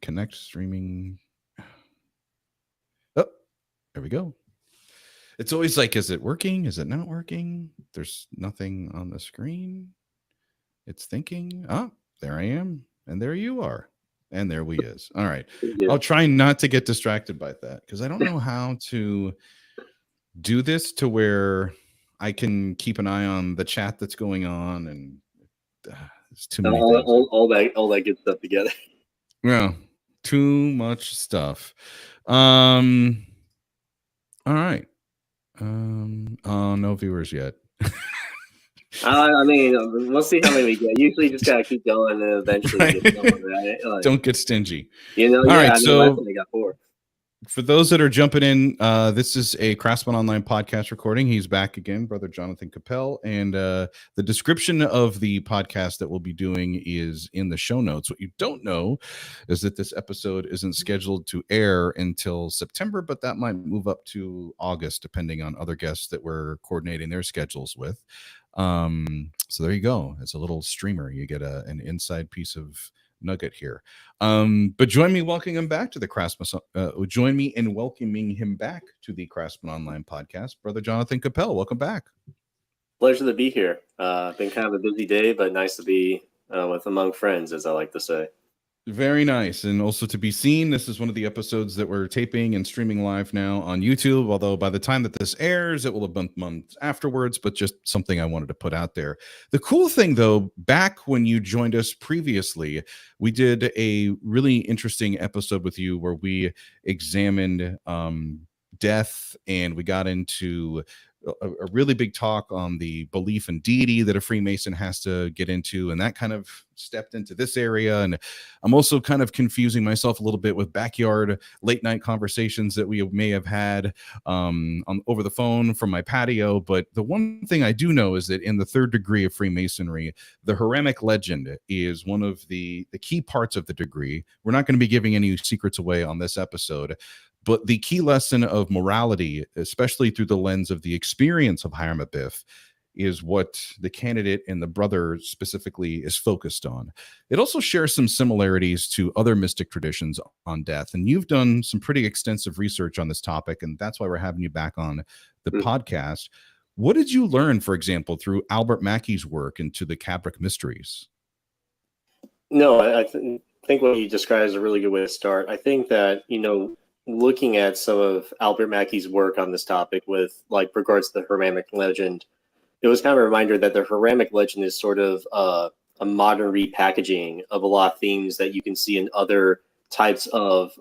Connect streaming. Oh, there we go. It's always like, is it working? Is it not working? There's nothing on the screen. It's thinking. Oh, there I am. And there you are. And there we is. All right. Yeah. I'll try not to get distracted by that because I don't know how to do this to where I can keep an eye on the chat that's going on, and there's too many things. All that good stuff together. Yeah, too much stuff. All right. Oh, no viewers yet. I mean, we'll see how many we get. Usually, just gotta keep going, and eventually Right. get going, right? Like, Don't get stingy. All right, I mean, so last time they got 4. For those that are jumping in, this is a Craftsman Online podcast recording. He's back again, Brother Jonathan Kopel. And the description of the podcast that we'll be doing is in the show notes. What you don't know is that this episode isn't scheduled to air until September, but that might move up to August, depending on other guests that we're coordinating their schedules with. So there you go. As a little streamer, you get an inside piece of nugget here. But join me welcoming him back to the Craftsman. Join me in welcoming him back to the Craftsman Online podcast, Brother Jonathan Kopel. Welcome back. Pleasure to be here. Been kind of a busy day, but nice to be with among friends, as I like to say. Very nice. And also to be seen, this is one of the episodes that we're taping and streaming live now on YouTube, although by the time that this airs, it will have been months afterwards, but just something I wanted to put out there. The cool thing, though, back when you joined us previously, we did a really interesting episode with you where we examined death, and we got into a really big talk on the belief in deity that a Freemason has to get into, and that kind of stepped into this area. And I'm also kind of confusing myself a little bit with backyard late night conversations that we may have had over the phone from my patio. But the one thing I do know is that in the third degree of Freemasonry, the Hiramic legend is one of the key parts of the degree. We're not going to be giving any secrets away on this episode, but the key lesson of morality, especially through the lens of the experience of Hiram Abiff, is what the candidate and the brother specifically is focused on. It also shares some similarities to other mystic traditions on death. And you've done some pretty extensive research on this topic, and that's why we're having you back on the podcast. What did you learn, for example, through Albert Mackey's work into the Cabric mysteries? No, I think what you described is a really good way to start. I think that, looking at some of Albert Mackey's work on this topic with regards to the Hiramic legend, it was kind of a reminder that the Hiramic legend is sort of a modern repackaging of a lot of themes that you can see in other types of,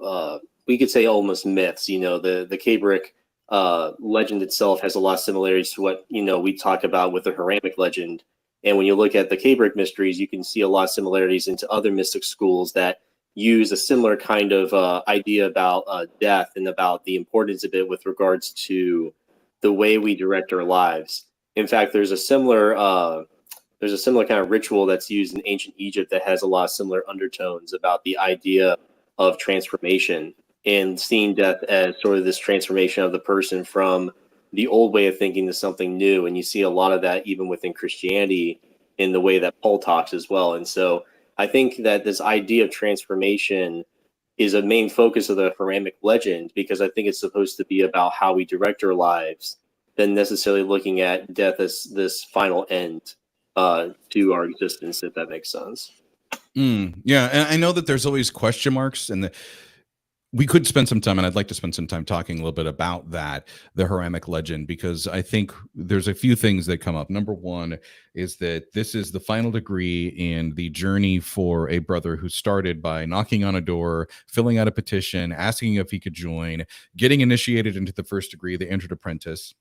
we could say almost myths. The Cabric legend itself has a lot of similarities to what, we talk about with the Hiramic legend. And when you look at the Cabric mysteries, you can see a lot of similarities into other mystic schools that use a similar kind of idea about death and about the importance of it with regards to the way we direct our lives. In fact, there's a similar kind of ritual that's used in ancient Egypt that has a lot of similar undertones about the idea of transformation and seeing death as sort of this transformation of the person from the old way of thinking to something new. And you see a lot of that even within Christianity in the way that Paul talks as well. And so I think that this idea of transformation is a main focus of the Hiramic legend, because I think it's supposed to be about how we direct our lives than necessarily looking at death as this final end to our existence, if that makes sense. Yeah, and I know that there's always question marks, and we could spend some time, and I'd like to spend some time talking a little bit about that, the Hiramic legend, because I think there's a few things that come up. Number one is that this is the final degree in the journey for a brother who started by knocking on a door, filling out a petition, asking if he could join, getting initiated into the first degree, the entered apprentice.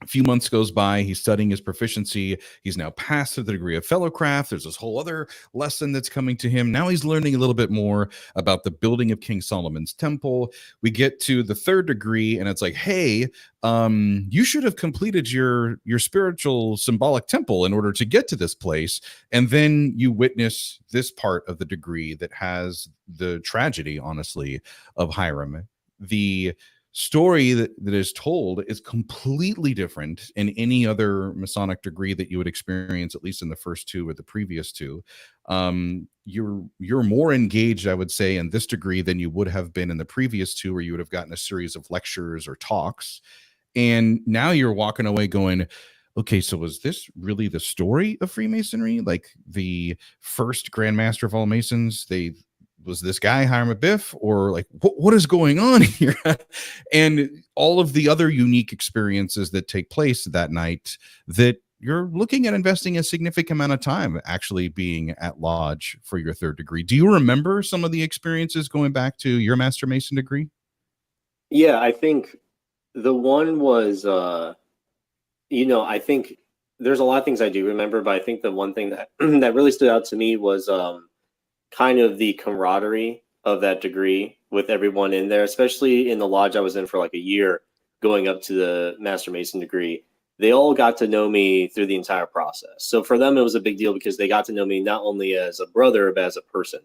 A few months goes by, he's studying his proficiency. He's now passed to the degree of fellowcraft. There's this whole other lesson that's coming to him. Now he's learning a little bit more about the building of King Solomon's temple. We get to the third degree, and it's like, hey, you should have completed your spiritual symbolic temple in order to get to this place. And then you witness this part of the degree that has the tragedy, honestly, of Hiram. The story that is told is completely different in any other Masonic degree that you would experience, at least in the first two or the previous two. You're more engaged, I would say, in this degree than you would have been in the previous two, where you would have gotten a series of lectures or talks. And now you're walking away going, okay, so was this really the story of Freemasonry? Like the first Grand Master of all Masons, was this guy Hiram Abiff, or like what is going on here? And all of the other unique experiences that take place that night, that you're looking at investing a significant amount of time actually being at lodge for your third degree. Do you remember some of the experiences going back to your Master Mason degree? Yeah, I think the one was, I think there's a lot of things I do remember, but I think the one thing that that really stood out to me was kind of the camaraderie of that degree with everyone in there, especially in the lodge I was in for like a year going up to the Master Mason degree. They all got to know me through the entire process. So for them, it was a big deal because they got to know me not only as a brother, but as a person.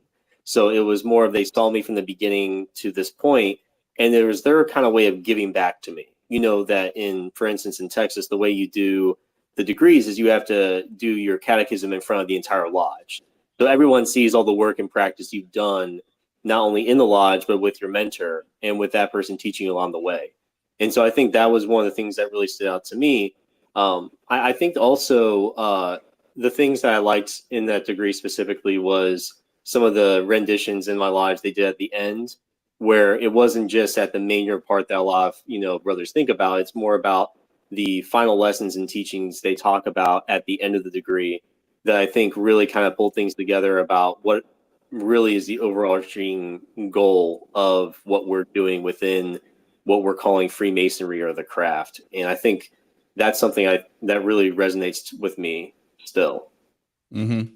So it was more of they saw me from the beginning to this point, and it was their kind of way of giving back to me. You know, that for instance, in Texas, the way you do the degrees is you have to do your catechism in front of the entire lodge. So everyone sees all the work and practice you've done, not only in the lodge, but with your mentor and with that person teaching you along the way. And so I think that was one of the things that really stood out to me. I think also the things that I liked in that degree specifically was some of the renditions in my lodge they did at the end, where it wasn't just at the major part that a lot of brothers think about. It's more about the final lessons and teachings they talk about at the end of the degree that I think really kind of pull things together about what really is the overarching goal of what we're doing within what we're calling Freemasonry or the craft. And I think that's something that really resonates with me still. Mm-hmm.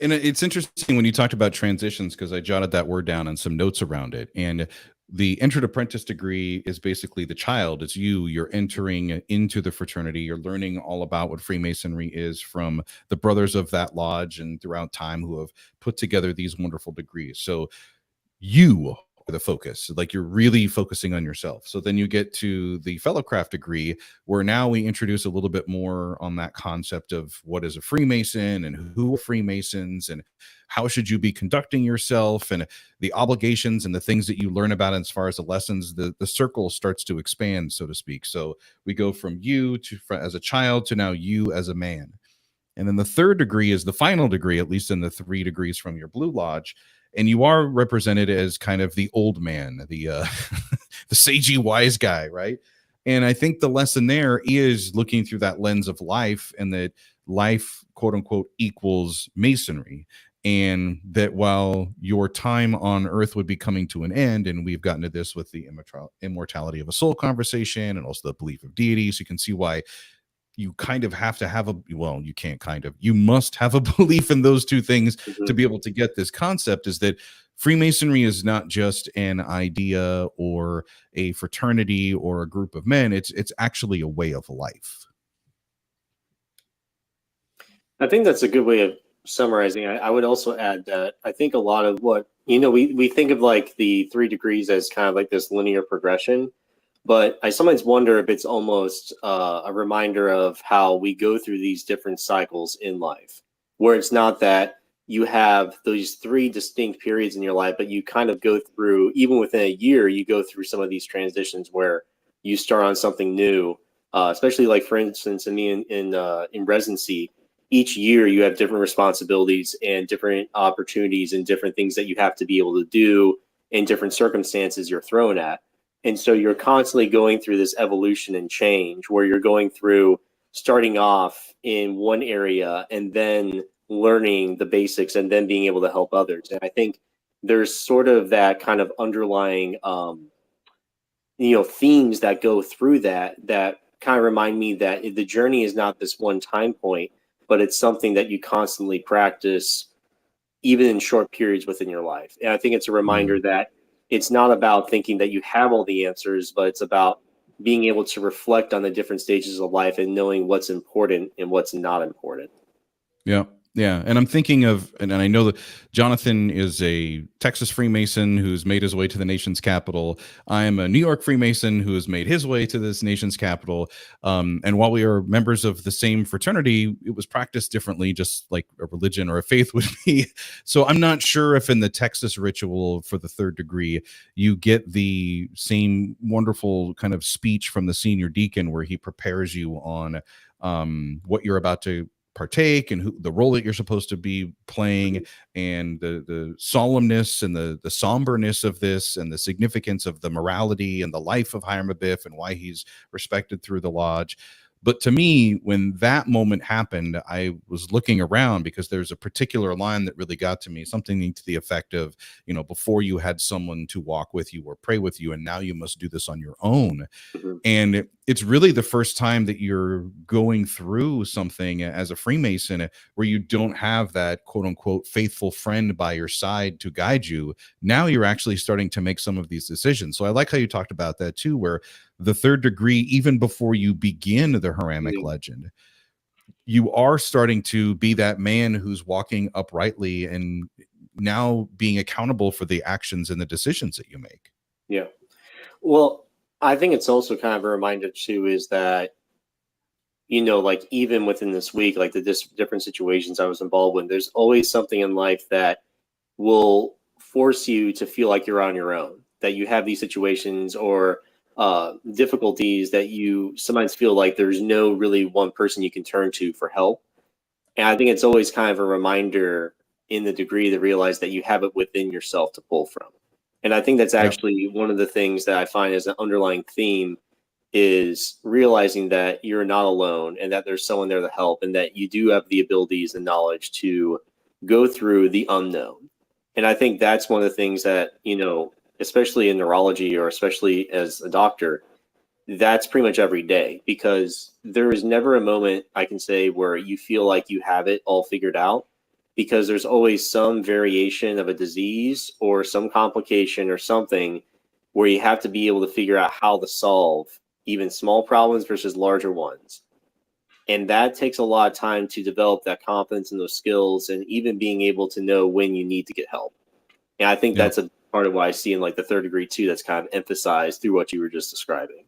And it's interesting when you talked about transitions, because I jotted that word down and some notes around it. And the entered apprentice degree is basically the child. It's you're entering into the fraternity. You're learning all about what Freemasonry is from the brothers of that lodge and throughout time who have put together these wonderful degrees. So you are the focus, like you're really focusing on yourself. So then you get to the fellowcraft degree, where now we introduce a little bit more on that concept of what is a Freemason and who are Freemasons and how should you be conducting yourself and the obligations and the things that you learn about as far as the lessons. The circle starts to expand, so to speak. So we go from you to as a child to now you as a man. And then the third degree is the final degree, at least in the 3 degrees from your Blue Lodge. And you are represented as kind of the old man, the the sagey wise guy, right? And I think the lesson there is looking through that lens of life, and that life, quote unquote, equals Masonry. And that while your time on earth would be coming to an end, and we've gotten to this with the immortality of a soul conversation and also the belief of deities, you can see why you kind of have to have you must have a belief in those two things to be able to get this concept, is that Freemasonry is not just an idea or a fraternity or a group of men. It's actually a way of life. I think that's a good way of summarizing. I would also add that I think a lot of what, we think of like the 3 degrees as kind of like this linear progression. But I sometimes wonder if it's almost a reminder of how we go through these different cycles in life, where it's not that you have those 3 distinct periods in your life, but you kind of go through, even within a year, you go through some of these transitions where you start on something new, especially like, for instance, in residency, each year you have different responsibilities and different opportunities and different things that you have to be able to do in different circumstances you're thrown at. And so you're constantly going through this evolution and change, where you're going through starting off in one area and then learning the basics and then being able to help others. And I think there's sort of that kind of underlying, themes that go through that kind of remind me that the journey is not this one time point, but it's something that you constantly practice, even in short periods within your life. And I think it's a reminder that it's not about thinking that you have all the answers, but it's about being able to reflect on the different stages of life and knowing what's important and what's not important. Yeah. Yeah, and I'm thinking of, and I know that Jonathan is a Texas Freemason who's made his way to the nation's capital. I am a New York Freemason who has made his way to this nation's capital. And while we are members of the same fraternity, it was practiced differently, just like a religion or a faith would be. So I'm not sure if in the Texas ritual for the third degree, you get the same wonderful kind of speech from the senior deacon where he prepares you on what you're about to partake and who the role that you're supposed to be playing, and the solemnness and the somberness of this, and the significance of the morality and the life of Hiram Abiff and why he's respected through the lodge. But to me, when that moment happened, I was looking around because there's a particular line that really got to me, something to the effect of, you know, before you had someone to walk with you or pray with you, and now you must do this on your own. Mhm. And it's really the first time that you're going through something as a Freemason where you don't have that quote unquote faithful friend by your side to guide you. Now you're actually starting to make some of these decisions. So I like how you talked about that too, where the third degree, even before you begin the Hiramic Mhm. legend, you are starting to be that man who's walking uprightly and now being accountable for the actions and the decisions that you make. Yeah. Well, I think it's also kind of a reminder too, is that, like even within this week, like the different situations I was involved in, there's always something in life that will force you to feel like you're on your own, that you have these situations or difficulties that you sometimes feel like there's no really one person you can turn to for help. And I think it's always kind of a reminder in the degree to realize that you have it within yourself to pull from. And I think that's Yeah. actually one of the things that I find as an underlying theme is realizing that you're not alone and that there's someone there to help, and that you do have the abilities and knowledge to go through the unknown. And I think that's one of the things that, especially in neurology or especially as a doctor, that's pretty much every day, because there is never a moment I can say where you feel like you have it all figured out, because there's always some variation of a disease or some complication or something where you have to be able to figure out how to solve even small problems versus larger ones. And that takes a lot of time to develop that confidence and those skills, and even being able to know when you need to get help. And I think Yeah. that's a part of what I see in like the third degree too, that's kind of emphasized through what you were just describing.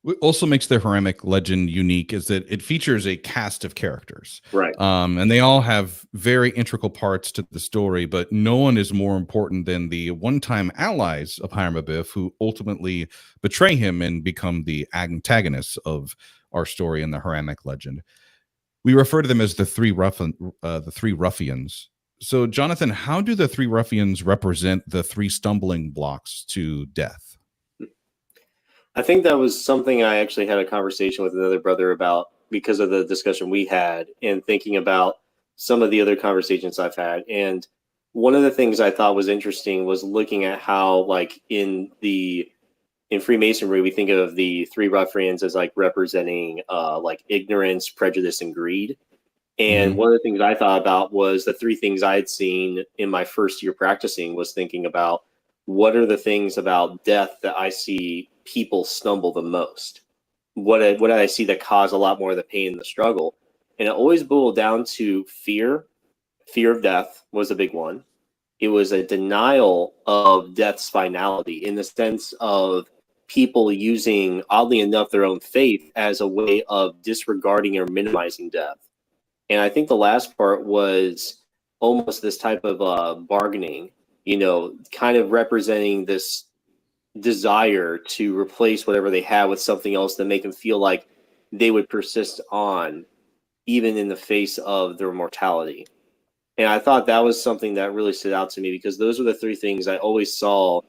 What also makes the Hiramic legend unique is that it features a cast of characters. Right. And they all have very integral parts to the story, but no one is more important than the one-time allies of Hiram Abiff, who ultimately betray him and become the antagonists of our story in the Hiramic legend. We refer to them as the three ruffians. So, Jonathan, how do the three ruffians represent the three stumbling blocks to death? I think that was something I actually had a conversation with another brother about because of the discussion we had, and thinking about some of the other conversations I've had. And one of the things I thought was interesting was looking at how, like in Freemasonry, we think of the three ruffians as like representing like ignorance, prejudice, and greed. And Mhm. one of the things I thought about was the three things I had seen in my first year practicing, was thinking about what are the things about death that I see people stumble the most? What did I see that cause a lot more of the pain and the struggle? And it always boiled down to fear. Fear of death was a big one. It was a denial of death's finality, in the sense of people using, oddly enough, their own faith as a way of disregarding or minimizing death. And I think the last part was almost this type of bargaining, kind of representing this desire to replace whatever they have with something else that make them feel like they would persist on, even in the face of their mortality. And I thought that was something that really stood out to me, because those were the three things I always saw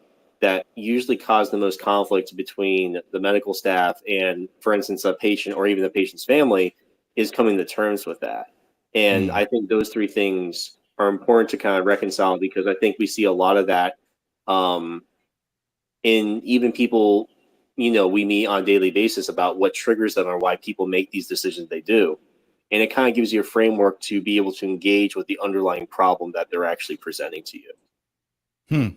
that usually caused the most conflict between the medical staff and, for instance, a patient or even the patient's family, is coming to terms with that. And Mm. I think those three things are important to kind of reconcile, because I think we see a lot of that in even people, we meet on a daily basis, about what triggers them or why people make these decisions they do. And it kind of gives you a framework to be able to engage with the underlying problem that they're actually presenting to you. Hmm.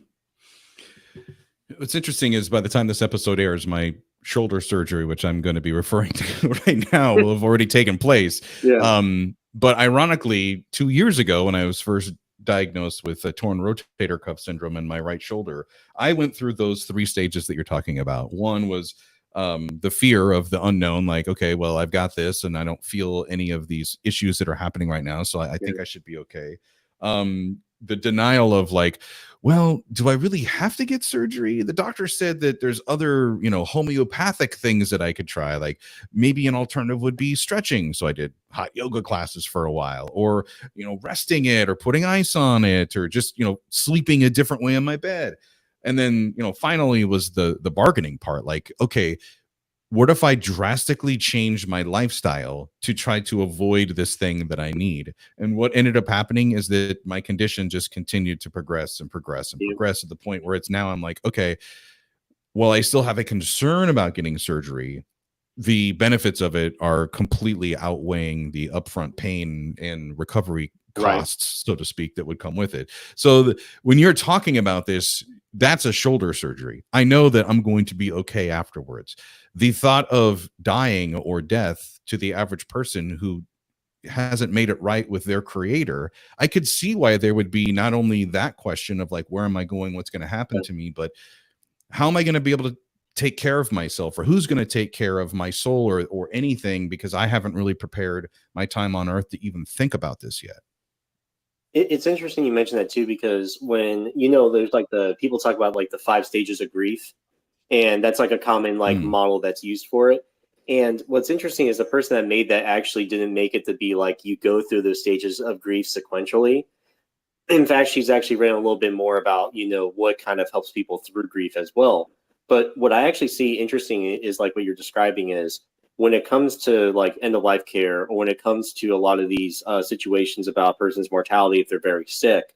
What's interesting is by the time this episode airs, my shoulder surgery, which I'm going to be referring to right now, will have already taken place. Yeah. But ironically, 2 years ago, when I was first diagnosed with a torn rotator cuff syndrome in my right shoulder, I went through those 3 stages that you're talking about. One was the fear of the unknown, like, okay, well, I've got this and I don't feel any of these issues that are happening right now, so I think I should be okay. The denial of like, well, do I really have to get surgery? The doctor said that there's other, homeopathic things that I could try, like maybe an alternative would be stretching. So I did hot yoga classes for a while, or, resting it or putting ice on it, or just, sleeping a different way in my bed. And then, finally was the bargaining part. Like, okay, what if I drastically change my lifestyle to try to avoid this thing that I need? And what ended up happening is that my condition just continued to progress and progress and progress, at the point where it's now I'm like, okay, well, I still have a concern about getting surgery. The benefits of it are completely outweighing the upfront pain and recovery costs, so to speak, that would come with it. So when you're talking about this, that's a shoulder surgery. I know that I'm going to be okay afterwards. The thought of dying or death to the average person who hasn't made it right with their creator, I could see why there would be not only that question of like, where am I going? What's going to happen to me? But how am I going to be able to take care of myself, or who's going to take care of my soul, or anything, because I haven't really prepared my time on earth to even think about this yet. It's interesting you mentioned that too, because when, there's like the people talk about like the 5 stages of grief, and that's like a common like model that's used for it. And what's interesting is the person that made that actually didn't make it to be like you go through those stages of grief sequentially. In fact, she's actually written a little bit more about, what kind of helps people through grief as well. But what I actually see interesting is like what you're describing is when it comes to like end of life care, or when it comes to a lot of these situations about a person's mortality if they're very sick.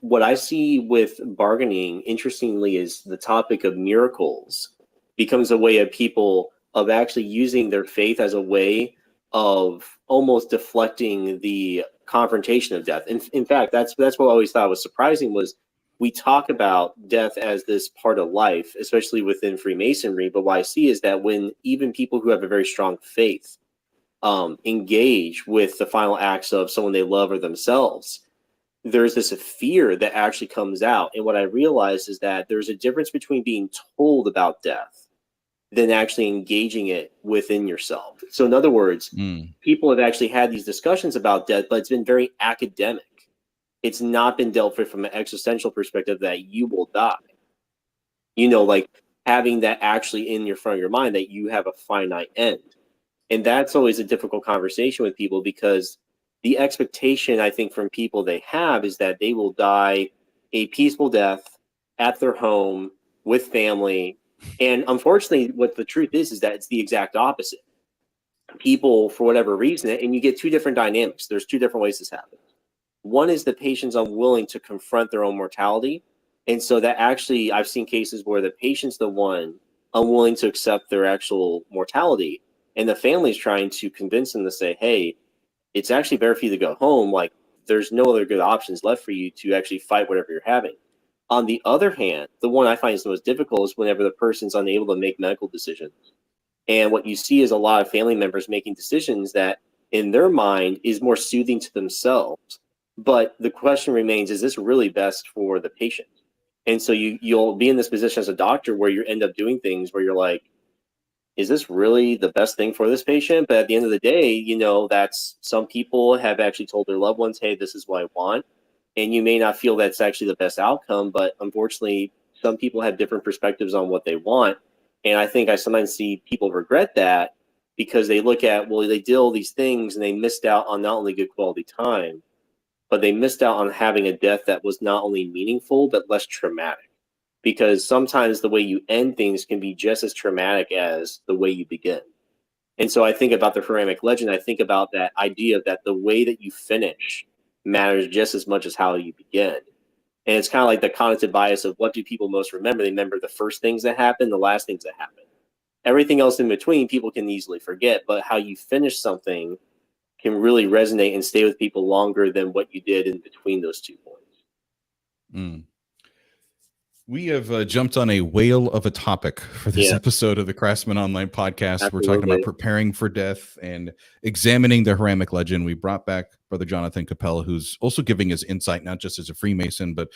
What I see with bargaining, interestingly, is the topic of miracles becomes a way of people of actually using their faith as a way of almost deflecting the confrontation of death. In fact, that's what I always thought was surprising was we talk about death as this part of life, especially within Freemasonry. But what I see is that when even people who have a very strong faith engage with the final acts of someone they love or themselves, there's this fear that actually comes out. And what I realized is that there's a difference between being told about death than actually engaging it within yourself. So in other words, people have actually had these discussions about death, but it's been very academic. It's not been dealt with from an existential perspective that you will die. Like having that actually in your front of your mind that you have a finite end. And that's always a difficult conversation with people, because the expectation, I think, from people they have is that they will die a peaceful death at their home with family. And unfortunately, what the truth is that it's the exact opposite. People, for whatever reason, and you get 2 different dynamics. There's 2 different ways this happens. One is the patient's unwilling to confront their own mortality. And so that actually, I've seen cases where the patient's the one unwilling to accept their actual mortality. And the family's trying to convince them to say, hey, it's actually better for you to go home. Like, there's no other good options left for you to actually fight whatever you're having. On the other hand, the one I find is the most difficult is whenever the person's unable to make medical decisions. And what you see is a lot of family members making decisions that in their mind is more soothing to themselves. But the question remains, is this really best for the patient? And so you'll be in this position as a doctor where you end up doing things where you're like, is this really the best thing for this patient? But at the end of the day, that's some people have actually told their loved ones, hey, this is what I want. And you may not feel that's actually the best outcome, but unfortunately, some people have different perspectives on what they want. And I think I sometimes see people regret that because they look at, well, they did all these things and they missed out on not only good quality time, but they missed out on having a death that was not only meaningful, but less traumatic. Because sometimes the way you end things can be just as traumatic as the way you begin. And so I think about the Hiramic legend, I think about that idea that the way that you finish matters just as much as how you begin. And it's kind of like the cognitive bias of what do people most remember? They remember the first things that happen, the last things that happen. Everything else in between, people can easily forget, but how you finish something can really resonate and stay with people longer than what you did in between those 2 points. We have jumped on a whale of a topic for this episode of the Craftsman Online podcast. Absolutely. We're talking about preparing for death and examining the Hiramic legend. We brought back Brother Jonathan Kopel, who's also giving his insight, not just as a Freemason, but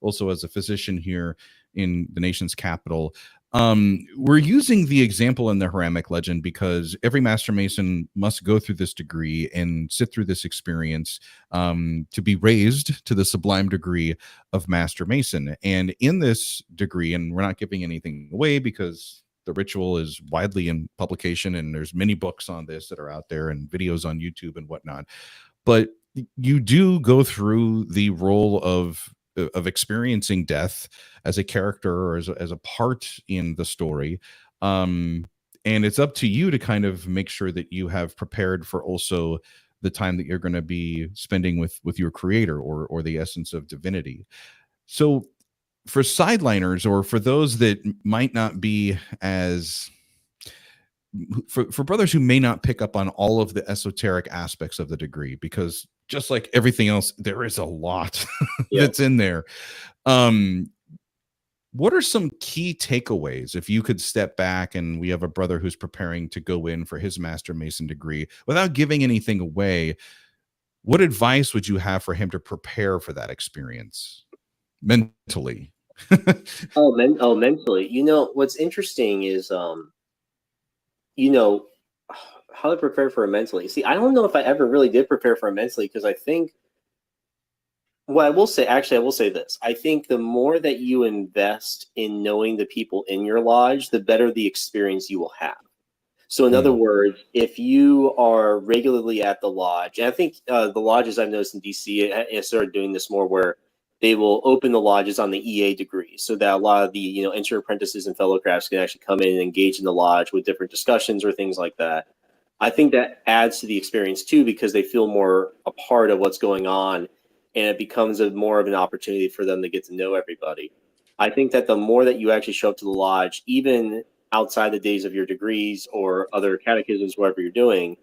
also as a physician here in the nation's capital. We're using the example in the Hiramic legend because every Master Mason must go through this degree and sit through this experience to be raised to the sublime degree of Master Mason. And in this degree, and we're not giving anything away because the ritual is widely in publication and there's many books on this that are out there and videos on YouTube and whatnot, but you do go through the role of experiencing death as a character or as a part in the story. And it's up to you to kind of make sure that you have prepared for also the time that you're going to be spending with your creator or the essence of divinity. So for sideliners or for those that might not be as for brothers who may not pick up on all of the esoteric aspects of the degree, because just like everything else, there is a lot that's in there. What are some key takeaways if you could step back and we have a brother who's preparing to go in for his Master Mason degree without giving anything away? What advice would you have for him to prepare for that experience mentally? Mentally. You know, what's interesting is, you know, how to prepare for it mentally. See, I don't know if I ever really did prepare for it mentally, because I think, well, I will say this. I think the more that you invest in knowing the people in your lodge, the better the experience you will have. So in other words, if you are regularly at the lodge, and I think the lodges I've noticed in DC, I started doing this more, where they will open the lodges on the EA degree, so that a lot of the, you know, intern apprentices and fellow crafts can actually come in and engage in the lodge with different discussions or things like that. I think that adds to the experience too, because they feel more a part of what's going on, and it becomes more of an opportunity for them to get to know everybody. I think that the more that you actually show up to the lodge, even outside the days of your degrees or other catechisms, whatever you're doing,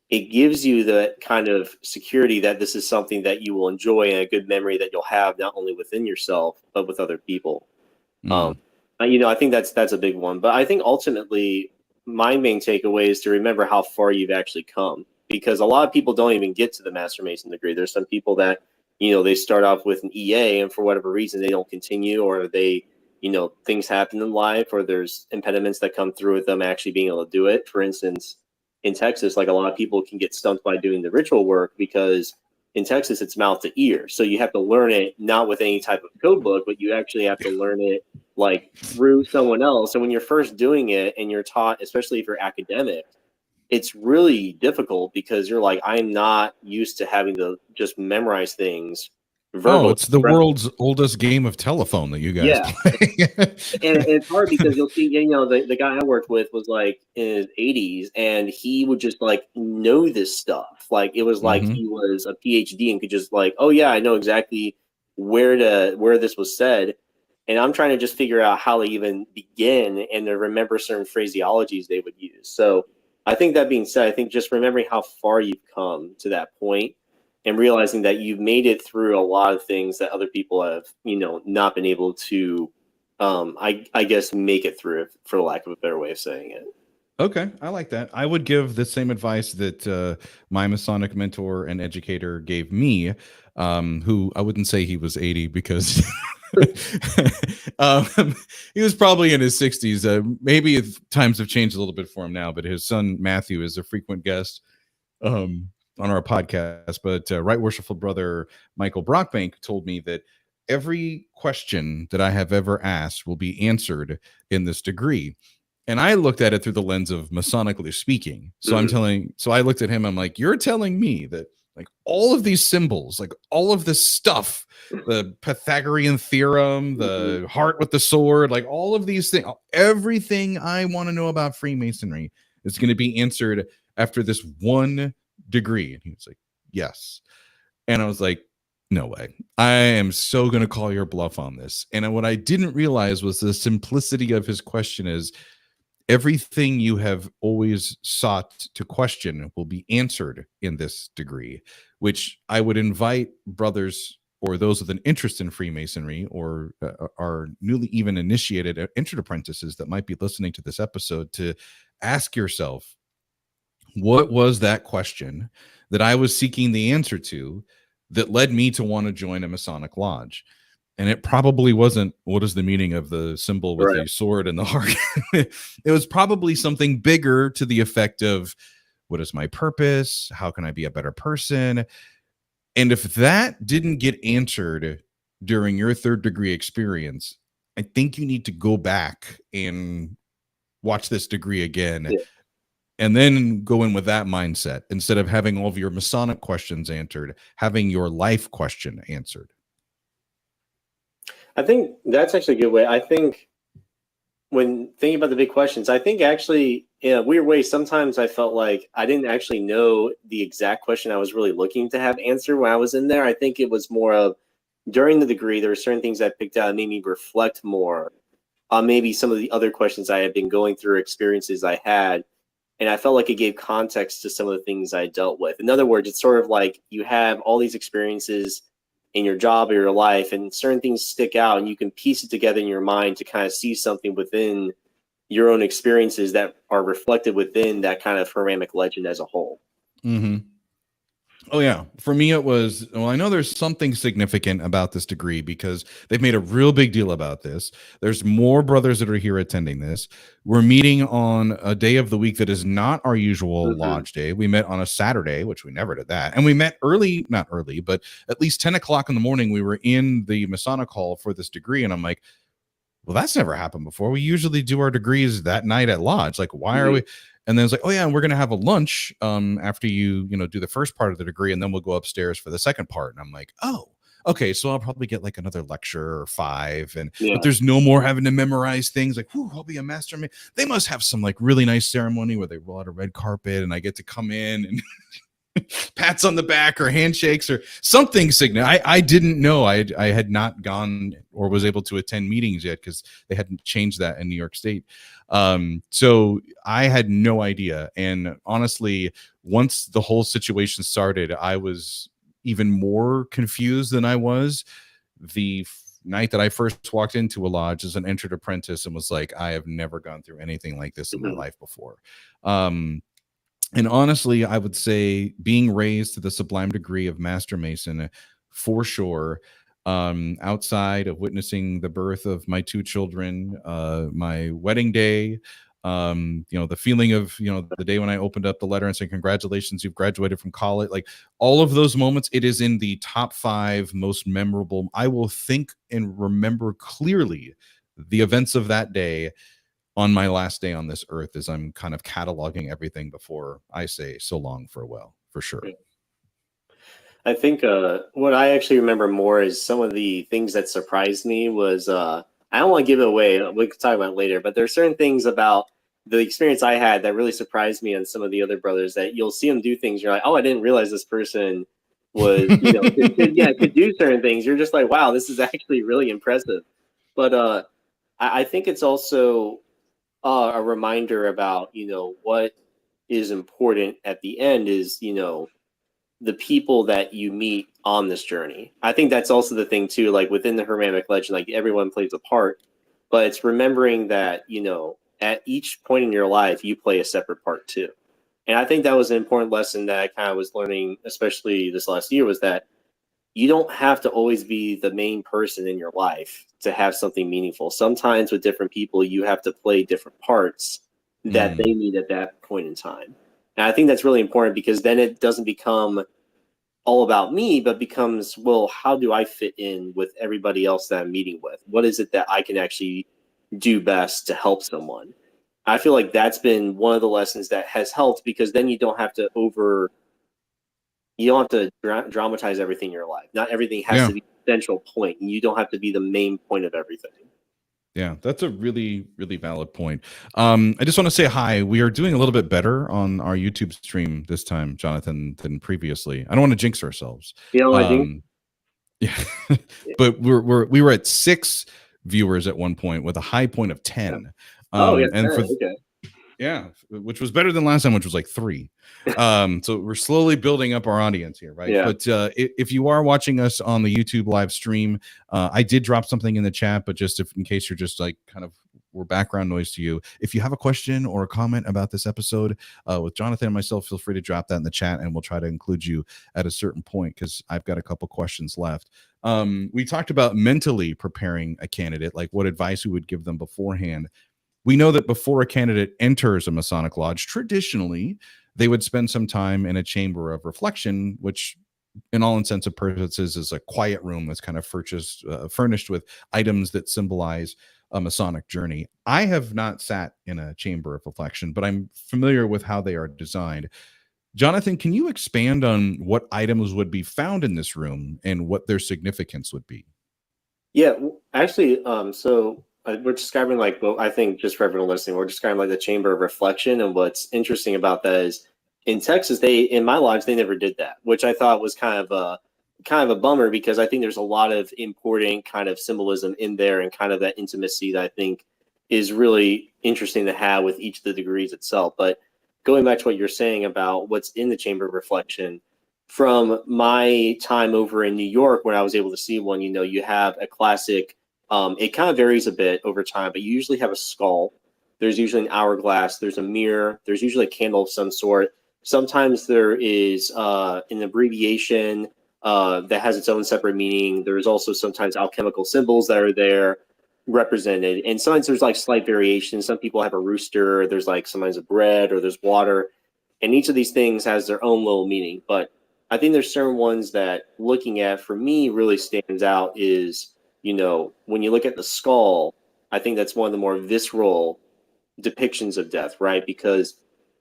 it gives you the kind of security that this is something that you will enjoy and a good memory that you'll have not only within yourself, but with other people. You know, I think that's a big one. But I think ultimately, my main takeaway is to remember how far you've actually come, because a lot of people don't even get to the Master Mason degree. There's some people that, you know, they start off with an EA and for whatever reason they don't continue, or they, you know, things happen in life, or there's impediments that come through with them actually being able to do it. For instance, in Texas, like, a lot of people can get stumped by doing the ritual work because in Texas it's mouth to ear. So you have to learn it not with any type of code book, but you actually have to learn it like through someone else. And when you're first doing it and you're taught, especially if you're academic, it's really difficult because you're like, I'm not used to having to just memorize things verbally. Oh, it's the world's oldest game of telephone that you guys play. And it's hard because you'll see, you know, the guy I worked with was like in his 80s, and he would just like know this stuff. Like, it was like he was a PhD and could just like, oh yeah, I know exactly where this was said. And I'm trying to just figure out how to even begin and to remember certain phraseologies they would use. So I think, that being said, I think just remembering how far you've come to that point and realizing that you've made it through a lot of things that other people have, you know, not been able to, I guess, make it through, for lack of a better way of saying it. Okay, I like that. I would give the same advice that my Masonic mentor and educator gave me, who I wouldn't say he was 80 because he was probably in his 60s. Maybe if times have changed a little bit for him now, but his son Matthew is a frequent guest on our podcast. But Right Worshipful Brother Michael Brockbank told me that every question that I have ever asked will be answered in this degree. And I looked at it through the lens of Masonically speaking. So I looked at him, I'm like, you're telling me that like all of these symbols, like all of this stuff, the Pythagorean theorem, the heart with the sword, like all of these things, everything I want to know about Freemasonry is going to be answered after this one degree. And he was like, yes. And I was like, no way. I am so going to call your bluff on this. And what I didn't realize was the simplicity of his question is, everything you have always sought to question will be answered in this degree, which I would invite brothers or those with an interest in Freemasonry, or are newly even initiated entered apprentices that might be listening to this episode, to ask yourself, what was that question that I was seeking the answer to that led me to want to join a Masonic lodge? And it probably wasn't, what is the meaning of the symbol with the sword and the heart? It was probably something bigger, to the effect of, what is my purpose? How can I be a better person? And if that didn't get answered during your third degree experience, I think you need to go back and watch this degree again, and then go in with that mindset, instead of having all of your Masonic questions answered, having your life question answered. I think that's actually a good way. I think when thinking about the big questions, I think actually, in a weird way, sometimes I felt like I didn't actually know the exact question I was really looking to have answered when I was in there. I think it was more of, during the degree, there were certain things I picked out and made me reflect more on maybe some of the other questions I had been going through, experiences I had. And I felt like it gave context to some of the things I dealt with. In other words, it's sort of like you have all these experiences in your job or your life, and certain things stick out, and you can piece it together in your mind to kind of see something within your own experiences that are reflected within that kind of Hiramic legend as a whole. Mm-hmm. Oh, yeah. For me, it was, well, I know there's something significant about this degree because they've made a real big deal about this. There's more brothers that are here attending this. We're meeting on a day of the week that is not our usual lodge day. We met on a Saturday, which we never did that. And we met early, not early, but at least 10 o'clock in the morning. We were in the Masonic Hall for this degree. And I'm like, well, that's never happened before. We usually do our degrees that night at lodge. Like, why are we? And then it's like, oh yeah, and we're going to have a lunch after you do the first part of the degree, and then we'll go upstairs for the second part. And I'm like, oh, okay, so I'll probably get like another lecture or 5, but there's no more having to memorize things. Like, whew, I'll be a master. They must have some like really nice ceremony where they roll out a red carpet, and I get to come in and pats on the back or handshakes or something significant. I didn't know. I had not gone or was able to attend meetings yet because they hadn't changed that in New York State. So I had no idea. And honestly, once the whole situation started, I was even more confused than I was the night that I first walked into a lodge as an entered apprentice, and was like, I have never gone through anything like this in my life before. And honestly, I would say being raised to the sublime degree of Master Mason, for sure, outside of witnessing the birth of my 2 children, my wedding day, the feeling of, the day when I opened up the letter and said, congratulations, you've graduated from college, like all of those moments, it is in the top 5 most memorable. I will think and remember clearly the events of that day on my last day on this earth, as I'm kind of cataloging everything before I say so long farewell, for sure. I think what I actually remember more is some of the things that surprised me was, I don't want to give it away, we can talk about it later, but there are certain things about the experience I had that really surprised me, and some of the other brothers, that you'll see them do things, you're like, oh, I didn't realize this person was, could do certain things. You're just like, wow, this is actually really impressive. But I think it's also a reminder about, what is important at the end is, the people that you meet on this journey. I think that's also the thing too, like within the Hiramic legend, like everyone plays a part, but it's remembering that, at each point in your life, you play a separate part too. And I think that was an important lesson that I kind of was learning, especially this last year, was that you don't have to always be the main person in your life to have something meaningful. Sometimes with different people, you have to play different parts that they need at that point in time. And I think that's really important, because then it doesn't become all about me, but becomes, well, how do I fit in with everybody else that I'm meeting with? What is it that I can actually do best to help someone? I feel like that's been one of the lessons that has helped, because then you don't have to dramatize everything in your life. Not everything has to be the central point, and you don't have to be the main point of everything. Yeah, that's a really, really valid point. I just want to say hi. We are doing a little bit better on our YouTube stream this time, Jonathan, than previously. I don't want to jinx ourselves. Yeah, but we were at 6 viewers at one point with a high point of 10. Okay. Yeah, which was better than last time, which was like 3. So we're slowly building up our audience here, right? Yeah. But if you are watching us on the YouTube live stream, I did drop something in the chat, but just in case you're just like kind of we're background noise to you, if you have a question or a comment about this episode with Jonathan and myself, feel free to drop that in the chat, and we'll try to include you at a certain point because I've got a couple questions left. We talked about mentally preparing a candidate, like what advice we would give them beforehand. We know that before a candidate enters a Masonic lodge, traditionally, they would spend some time in a chamber of reflection, which in all intents and purposes is a quiet room that's kind of furnished with items that symbolize a Masonic journey. I have not sat in a chamber of reflection, but I'm familiar with how they are designed. Jonathan, can you expand on what items would be found in this room and what their significance would be? Yeah, actually, so we're describing like, well, I think just for everyone listening, we're describing like the chamber of reflection. And what's interesting about that is in Texas, in my lodge, they never did that, which I thought was kind of a bummer, because I think there's a lot of important kind of symbolism in there and kind of that intimacy that I think is really interesting to have with each of the degrees itself. But going back to what you're saying about what's in the chamber of reflection, from my time over in New York, when I was able to see one, you have a classic, it kind of varies a bit over time, but you usually have a skull. There's usually an hourglass. There's a mirror. There's usually a candle of some sort. Sometimes there is an abbreviation that has its own separate meaning. There's also sometimes alchemical symbols that are there represented. And sometimes there's like slight variations. Some people have a rooster. There's like sometimes a bread, or there's water. And each of these things has their own little meaning. But I think there's certain ones that looking at for me really stands out is, when you look at the skull, I think that's one of the more visceral depictions of death, right? Because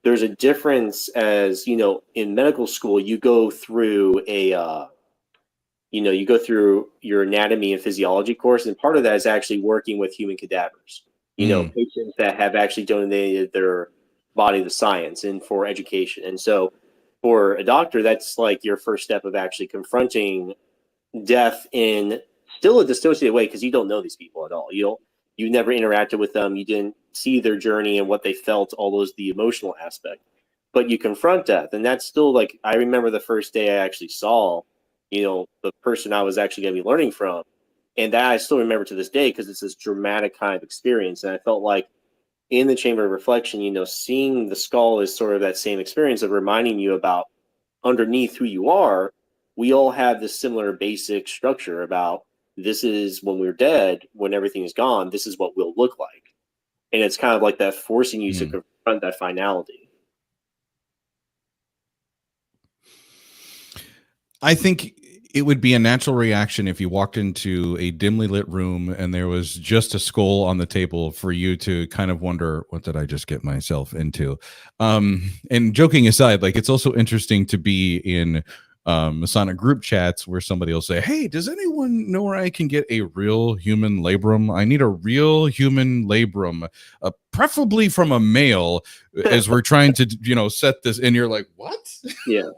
there's a difference as, in medical school, you go through you go through your anatomy and physiology course. And part of that is actually working with human cadavers, patients that have actually donated their body to science and for education. And so for a doctor, that's like your first step of actually confronting death in still a dissociated way, because you don't know these people at all. You never interacted with them. You didn't see their journey and what they felt, the emotional aspect. But you confront death, and that's still like, I remember the first day I actually saw, the person I was actually going to be learning from, and that I still remember to this day because it's this dramatic kind of experience. And I felt like in the chamber of reflection, seeing the skull is sort of that same experience of reminding you about underneath who you are. We all have this similar basic structure about this is when we're dead, when everything is gone, this is what we'll look like. And it's kind of like that forcing you to confront that finality. I think it would be a natural reaction if you walked into a dimly lit room and there was just a skull on the table for you to kind of wonder, what did I just get myself into? And joking aside, like, it's also interesting to be in Masonic group chats where somebody will say, hey, does anyone know where I can get a real human labrum? I need a real human labrum, preferably from a male, as we're trying to, set this. And you're like, what? Yeah.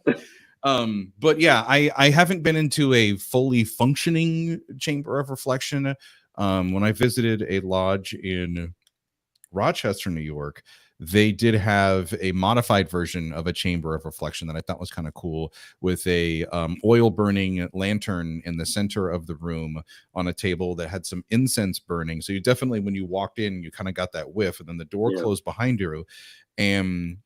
But yeah, I haven't been into a fully functioning chamber of reflection. When I visited a lodge in Rochester, New York, they did have a modified version of a chamber of reflection that I thought was kind of cool, with a oil burning lantern in the center of the room on a table that had some incense burning. So you definitely, when you walked in, you kind of got that whiff, and then the door closed behind you, and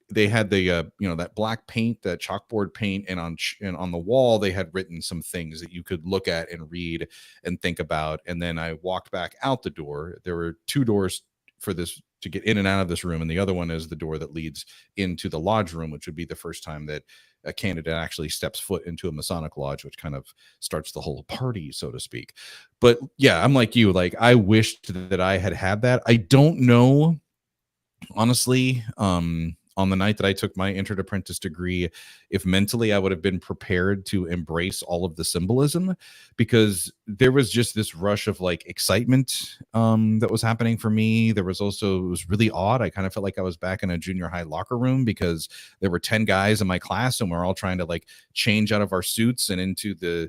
they had the that black paint, that chalkboard paint, and on the wall they had written some things that you could look at and read and think about. And then I walked back out the door. There were 2 doors for this to get in and out of this room, and the other one is the door that leads into the lodge room, which would be the first time that a candidate actually steps foot into a Masonic lodge, which kind of starts the whole party, so to speak. But yeah, I'm like you, like, I wished that I had that. I don't know, honestly, on the night that I took my entered apprentice degree, if mentally I would have been prepared to embrace all of the symbolism, because there was just this rush of like excitement that was happening for me. There was also, it was really odd. I kind of felt like I was back in a junior high locker room, because there were 10 guys in my class and we're all trying to like change out of our suits and into the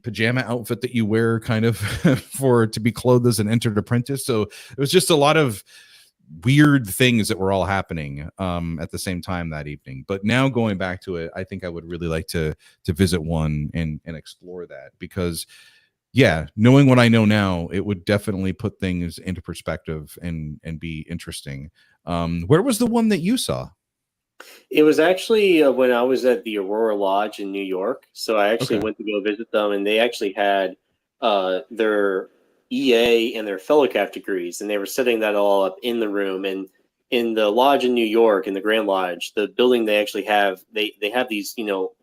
pajama outfit that you wear kind of to be clothed as an entered apprentice. So it was just a lot of weird things that were all happening at the same time that evening. But now going back to it, I think I would really like to visit one and explore that, because yeah, knowing what I know now, it would definitely put things into perspective and be interesting. Where was the one that you saw? It was actually when I was at the Aurora Lodge in New York. So I actually Okay. went to go visit them, and they actually had their EA and their fellow cap degrees, and they were setting that all up in the room. And in the lodge in New York, in the Grand Lodge, the building, they actually have they have these,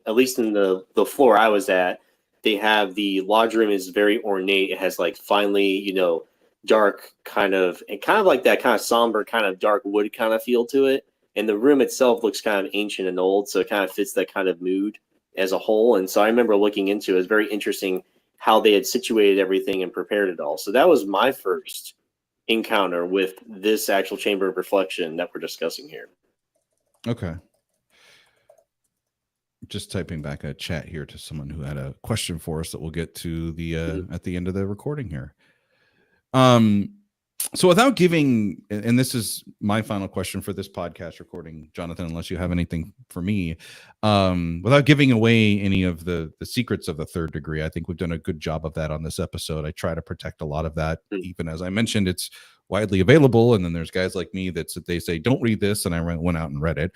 at least in the floor I was at, they have the lodge room is very ornate. It has like finely, dark kind of, and kind of like that kind of somber kind of dark wood kind of feel to it. And the room itself looks kind of ancient and old, so it kind of fits that kind of mood as a whole. And so I remember looking into it. It was very interesting how they had situated everything and prepared it all. So that was my first encounter with this actual chamber of reflection that we're discussing here. Okay. Just typing back a chat here to someone who had a question for us that we'll get to the at the end of the recording here. So without giving, and this is my final question for this podcast recording, Jonathan, unless you have anything for me, without giving away any of the secrets of the third degree, I think we've done a good job of that on this episode. I try to protect a lot of that. Even as I mentioned, it's widely available. And then there's guys like me that they say, don't read this. And I went out and read it.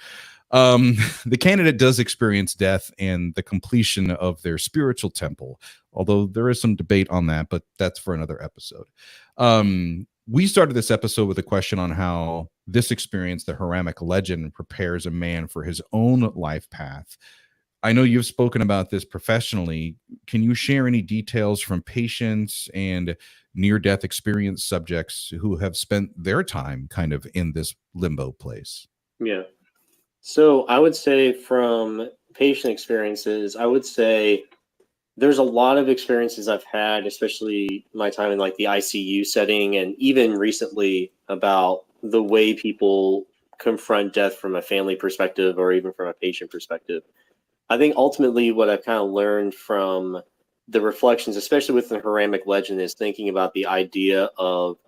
The candidate does experience death and the completion of their spiritual temple, although there is some debate on that, but that's for another episode. We started this episode with a question on how this experience, the Hiramic legend, prepares a man for his own life path. I know you've spoken about this professionally. Can you share any details from patients and near-death experience subjects who have spent their time kind of in this limbo place? Yeah. So I would say from patient experiences, I would say there's a lot of experiences I've had, especially my time in like the ICU setting, and even recently about the way people confront death from a family perspective or even from a patient perspective. I think ultimately what I've kind of learned from the reflections, especially with the Hiramic legend, is thinking about the idea of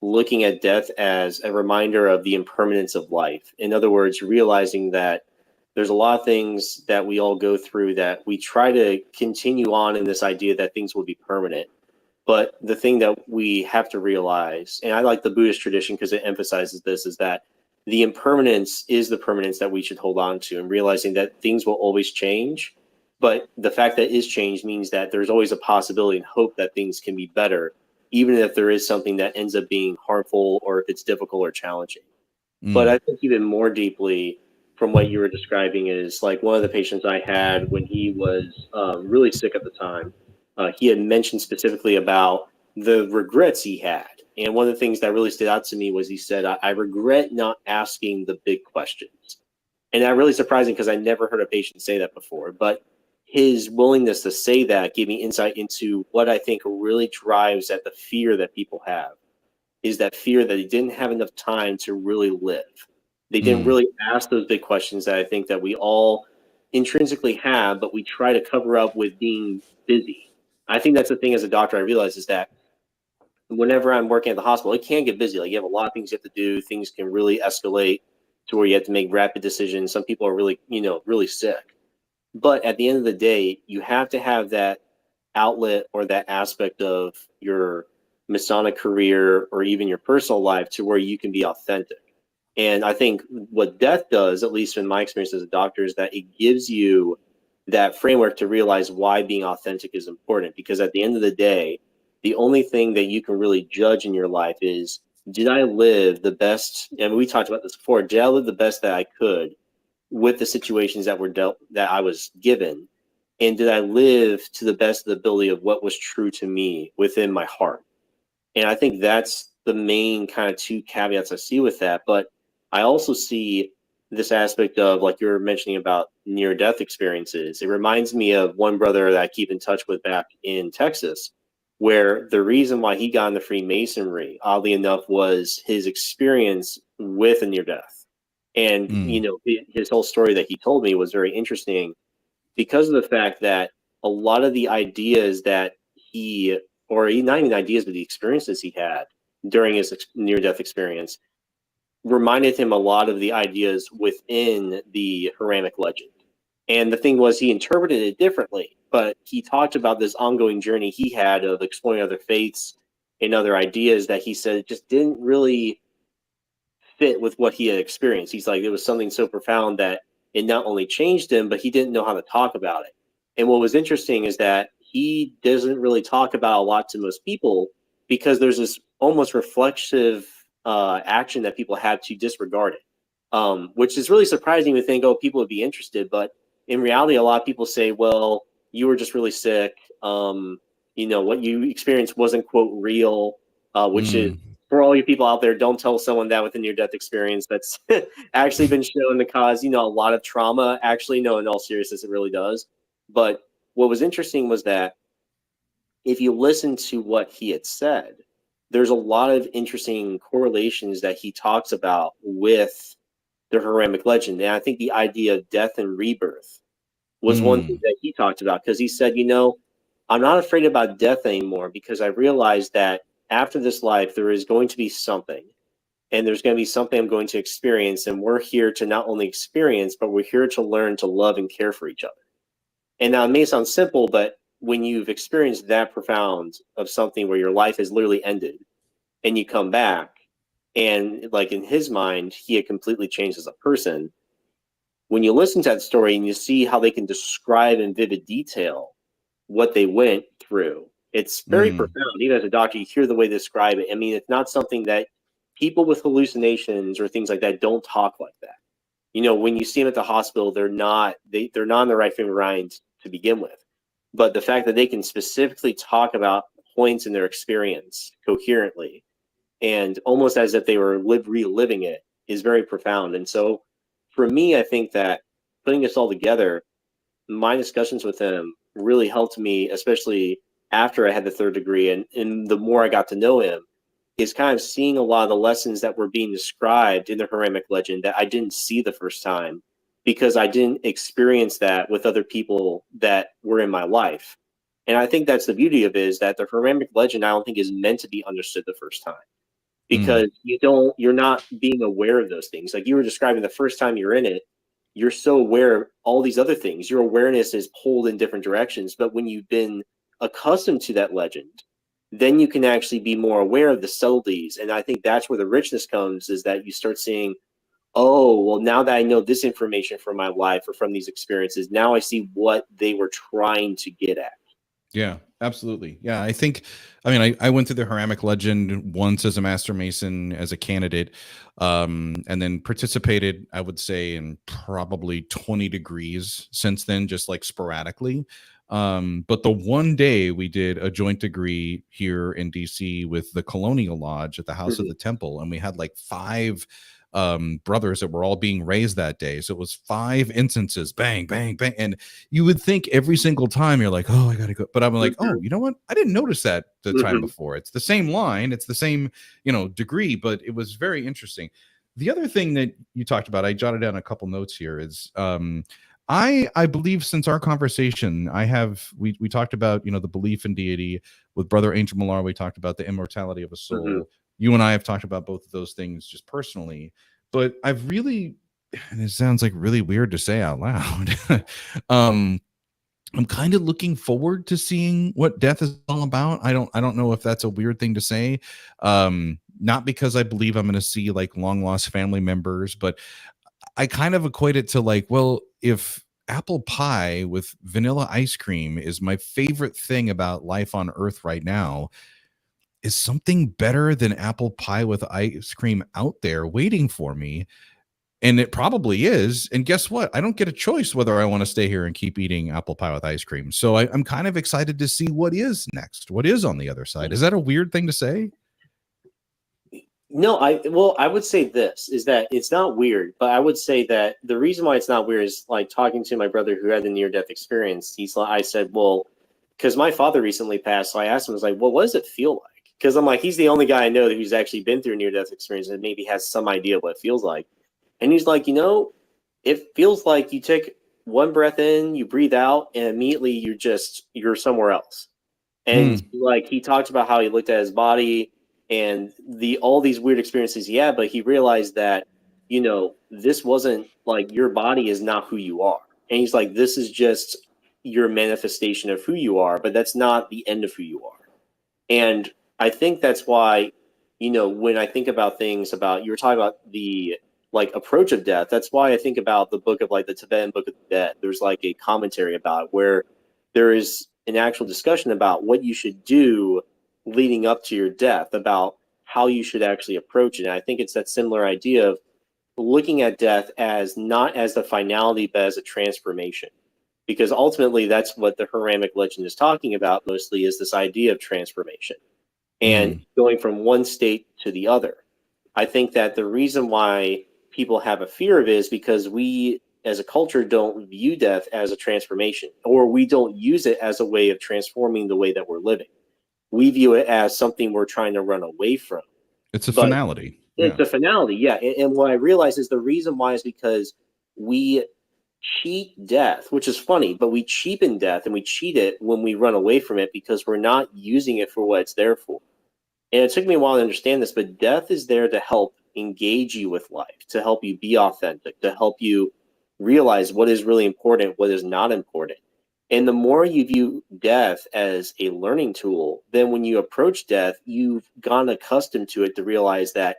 looking at death as a reminder of the impermanence of life. In other words, realizing that there's a lot of things that we all go through that we try to continue on in this idea that things will be permanent. But the thing that we have to realize, and I like the Buddhist tradition because it emphasizes this, is that the impermanence is the permanence that we should hold on to, and realizing that things will always change. But the fact that it is change means that there's always a possibility and hope that things can be better, even if there is something that ends up being harmful or if it's difficult or challenging. But I think even more deeply from what you were describing is like one of the patients I had when he was really sick at the time, he had mentioned specifically about the regrets he had. And one of the things that really stood out to me was he said, I regret not asking the big questions. And that really surprising because I never heard a patient say that before. But his willingness to say that gave me insight into what I think really drives at the fear that people have, is that fear that they didn't have enough time to really live. They didn't really ask those big questions that I think that we all intrinsically have, but we try to cover up with being busy. I think that's the thing as a doctor I realize is that whenever I'm working at the hospital, it can get busy. Like you have a lot of things you have to do. Things can really escalate to where you have to make rapid decisions. Some people are really, really sick. But at the end of the day, you have to have that outlet or that aspect of your Masonic career or even your personal life to where you can be authentic. And I think what death does, at least in my experience as a doctor, is that it gives you that framework to realize why being authentic is important. Because at the end of the day, the only thing that you can really judge in your life is, did I live the best? And we talked about this before. Did I live the best that I could with the situations that were dealt, that I was given? And did I live to the best of the ability of what was true to me within my heart? And I think that's the main kind of two caveats I see with that. But I also see this aspect of, like you were mentioning about near-death experiences. It reminds me of one brother that I keep in touch with back in Texas, where the reason why he got into Freemasonry, oddly enough, was his experience with a near-death. And, his whole story that he told me was very interesting because of the fact that a lot of the ideas that or not even ideas, but the experiences he had during his near-death experience, reminded him a lot of the ideas within the Hiramic legend. And the thing was, he interpreted it differently, but he talked about this ongoing journey he had of exploring other faiths and other ideas that he said it just didn't really fit with what he had experienced. He's like, it was something so profound that it not only changed him, but he didn't know how to talk about it. And what was interesting is that he doesn't really talk about a lot to most people because there's this almost reflexive action that people have to disregard it, which is really surprising to think, oh, people would be interested. But in reality, a lot of people say, well, you were just really sick. What you experienced wasn't, quote, real, which is, for all you people out there, don't tell someone that with a near-death experience that's actually been shown to cause, a lot of trauma. Actually, no, in all seriousness, it really does. But what was interesting was that if you listen to what he had said, there's a lot of interesting correlations that he talks about with the Hiramic legend. And I think the idea of death and rebirth was one thing that he talked about, because he said, I'm not afraid about death anymore because I realized that after this life, there is going to be something, and there's going to be something I'm going to experience. And we're here to not only experience, but we're here to learn to love and care for each other. And now it may sound simple, but when you've experienced that profound of something where your life has literally ended and you come back, and like in his mind, he had completely changed as a person. When you listen to that story and you see how they can describe in vivid detail what they went through, it's very profound. Even as a doctor, you hear the way they describe it. I mean, it's not something that people with hallucinations or things like that don't talk like that. When you see them at the hospital, they're not in the right frame of mind to begin with. But the fact that they can specifically talk about points in their experience coherently and almost as if they were reliving it is very profound. And so for me, I think that putting this all together, my discussions with him really helped me, especially after I had the third degree. And the more I got to know him, is kind of seeing a lot of the lessons that were being described in the Hiramic legend that I didn't see the first time because I didn't experience that with other people that were in my life. And I think that's the beauty of it, is that the Hiramic legend, I don't think, is meant to be understood the first time, because you're not being aware of those things. Like you were describing, the first time you're in it, you're so aware of all these other things. Your awareness is pulled in different directions. But when you've been accustomed to that legend, then you can actually be more aware of the subtleties. And I think that's where the richness comes, is that you start seeing, oh, well, now that I know this information from my life or from these experiences, now I see what they were trying to get at. Yeah, absolutely. Yeah, I went through the Hiramic legend once as a Master Mason, as a candidate, and then participated, I would say, in probably 20 degrees since then, just like sporadically. But the one day we did a joint degree here in DC with the Colonial Lodge at the House of the Temple, and we had like 5 brothers that were all being raised that day. So it was 5 instances, bang, bang, bang. And you would think every single time you're like, oh, I gotta go. But I'm like, oh, you know what? I didn't notice that the time before. It's the same line, it's the same, degree, but it was very interesting. The other thing that you talked about, I jotted down a couple notes here, is I believe since our conversation, we talked about, the belief in deity. With Brother Angel Millar, we talked about the immortality of a soul. You and I have talked about both of those things just personally, but I've really, and it sounds like really weird to say out loud, I'm kind of looking forward to seeing what death is all about. I don't know if that's a weird thing to say. Not because I believe I'm going to see like long lost family members, but I kind of equate it to like, well, if apple pie with vanilla ice cream is my favorite thing about life on Earth right now, is something better than apple pie with ice cream out there waiting for me? And it probably is. And guess what? I don't get a choice whether I want to stay here and keep eating apple pie with ice cream. So I'm kind of excited to see what is next, what is on the other side. Is that a weird thing to say? No, I would say this, is that it's not weird, but I would say that the reason why it's not weird is, like, talking to my brother who had the near-death experience. I said, well, because my father recently passed, so I asked him, I was like, well, what does it feel like? Because I'm like, he's the only guy I know who's actually been through a near-death experience and maybe has some idea of what it feels like. And he's like, it feels like you take one breath in, you breathe out, and immediately you're somewhere else. And like, he talked about how he looked at his body, and all these weird experiences he had, but he realized that, this wasn't like, your body is not who you are. And he's like, this is just your manifestation of who you are, but that's not the end of who you are. And I think that's why, when I think about things about, you were talking about the like approach of death, that's why I think about the book of like the Tibetan Book of the Dead. There's like a commentary about it where there is an actual discussion about what you should do leading up to your death, about how you should actually approach it. And I think it's that similar idea of looking at death as not as the finality, but as a transformation. Because ultimately that's what the Hiramic legend is talking about mostly, is this idea of transformation and going from one state to the other. I think that the reason why people have a fear of it is because we as a culture don't view death as a transformation, or we don't use it as a way of transforming the way that we're living. We view it as something we're trying to run away from. It's a finality. It's a finality, yeah. And what I realize is the reason why is because we cheat death, which is funny, but we cheapen death and we cheat it when we run away from it because we're not using it for what it's there for. And it took me a while to understand this, but death is there to help engage you with life, to help you be authentic, to help you realize what is really important, what is not important. And the more you view death as a learning tool, then when you approach death, you've gone accustomed to it to realize that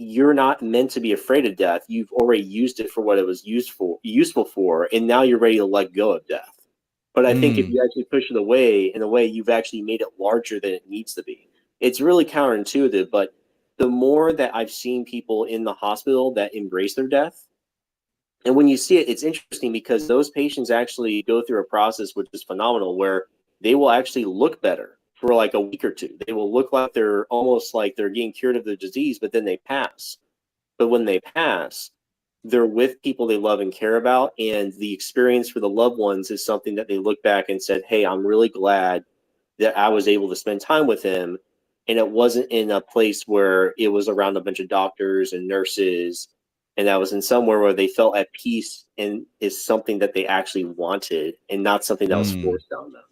you're not meant to be afraid of death. You've already used it for what it was useful for, and now you're ready to let go of death. But I think if you actually push it away, in a way, you've actually made it larger than it needs to be. It's really counterintuitive, but the more that I've seen people in the hospital that embrace their death, and when you see it, it's interesting because those patients actually go through a process which is phenomenal, where they will actually look better for like a week or two. They will look like they're almost like they're getting cured of their disease, but then they pass. But when they pass, they're with people they love and care about, and the experience for the loved ones is something that they look back and said, hey, I'm really glad that I was able to spend time with him, and it wasn't in a place where it was around a bunch of doctors and nurses, and that was in somewhere where they felt at peace and is something that they actually wanted and not something that was forced on them.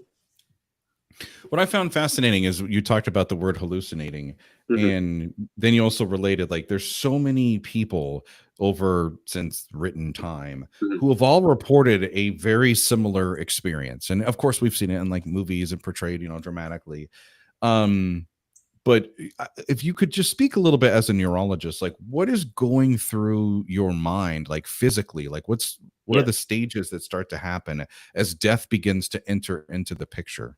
What I found fascinating is you talked about the word hallucinating, and then you also related, like, there's so many people over since written time who have all reported a very similar experience. And of course we've seen it in like movies and portrayed, dramatically. But if you could just speak a little bit as a neurologist, like what is going through your mind, like physically, like what are the stages that start to happen as death begins to enter into the picture?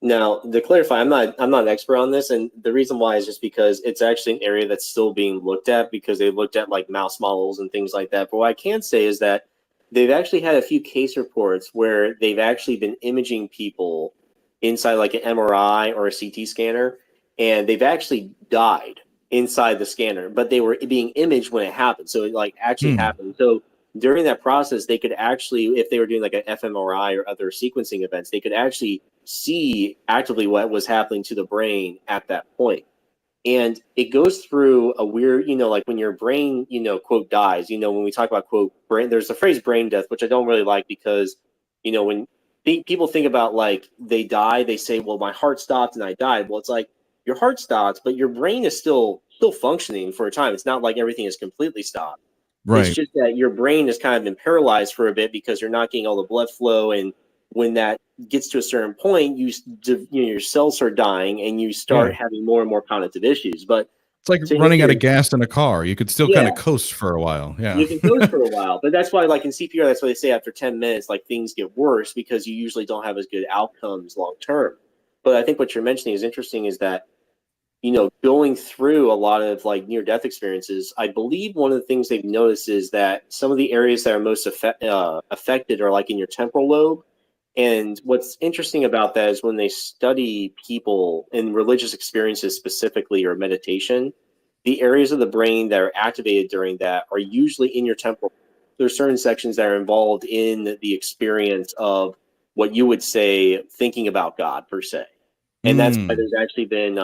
Now, to clarify, I'm not an expert on this, and the reason why is just because it's actually an area that's still being looked at, because they looked at like mouse models and things like that. But what I can say is that they've actually had a few case reports where they've actually been imaging people inside like an MRI or a CT scanner, and they've actually died inside the scanner, but they were being imaged when it happened. So it like actually happened. So during that process, they could actually, if they were doing like an fMRI or other sequencing events, they could actually see actively what was happening to the brain at that point. And it goes through a weird, like when your brain, quote, dies, when we talk about, quote, brain, there's the phrase brain death, which I don't really like because, when people think about like they die, they say, well, my heart stopped and I died. Well, it's like your heart stopped, but your brain is still functioning for a time. It's not like everything is completely stopped. Right. It's just that your brain has kind of been paralyzed for a bit because you're not getting all the blood flow, and when that gets to a certain point, your cells are dying and you start having more and more cognitive issues. But it's like running out of gas in a car. You could still kind of coast for a while. Yeah, you can coast for a while, but that's why, like in CPR, that's why they say after 10 minutes, like things get worse because you usually don't have as good outcomes long term. But I think what you're mentioning is interesting, is that going through a lot of like near-death experiences, I believe one of the things they've noticed is that some of the areas that are most affected are like in your temporal lobe. And what's interesting about that is when they study people in religious experiences specifically, or meditation, the areas of the brain that are activated during that are usually in your temporal. There's certain sections that are involved in the experience of what you would say thinking about God per se. And that's why there's actually been